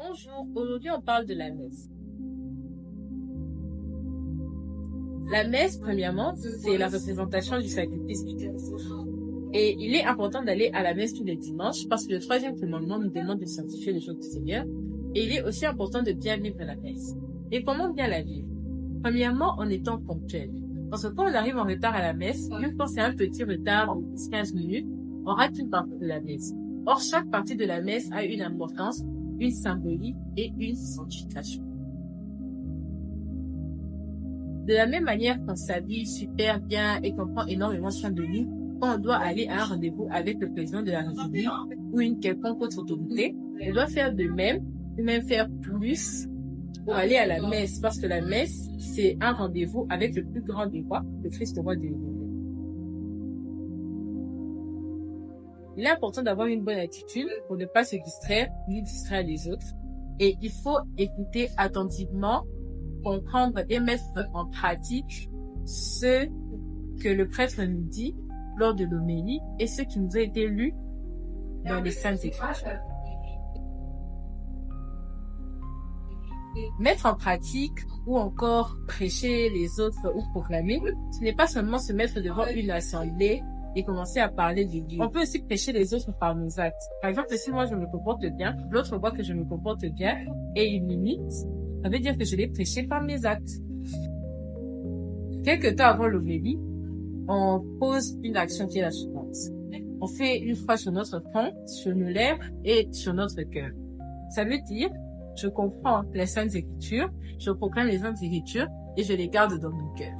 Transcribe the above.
Bonjour, aujourd'hui on parle de la messe. La messe, premièrement, c'est la représentation du sacrifice du Christ. Et il est important d'aller à la messe tous les dimanches parce que le troisième commandement nous demande de sanctifier le jour du Seigneur. Et il est aussi important de bien vivre la messe. Et comment bien la vivre? Premièrement, en étant ponctuel. Parce que quand on arrive en retard à la messe, même quand c'est un petit retard de 10-15 minutes, on rate une partie de la messe. Or, chaque partie de la messe a une importance, une symbolique et une signification. De la même manière qu'on s'habille super bien et qu'on prend énormément soin de nous, quand on doit aller à un rendez-vous avec le président de la République ou une quelconque autre autorité, on doit faire de même, et même faire plus pour aller à la messe, parce que la messe, c'est un rendez-vous avec le plus grand des rois, le Christ roi de l'univers. Il est important d'avoir une bonne attitude pour ne pas se distraire ni distraire les autres. Et il faut écouter attentivement, comprendre et mettre en pratique ce que le prêtre nous dit lors de l'homélie et ce qui nous a été lu dans les Saintes Écritures. Mettre en pratique ou encore prêcher les autres ou proclamer, ce n'est pas seulement se mettre devant une assemblée et commencer à parler de Dieu. On peut aussi prêcher les autres par nos actes. Par exemple, si moi je me comporte bien, l'autre voit que je me comporte bien et il m'imite, ça veut dire que je l'ai prêché par mes actes. Quelque temps avant l'homélie, on pose une action qui est la suivante. On fait une croix sur notre front, sur nos lèvres et sur notre cœur. Ça veut dire, je comprends les Saintes Écritures, je proclame les Saintes Écritures et je les garde dans mon cœur.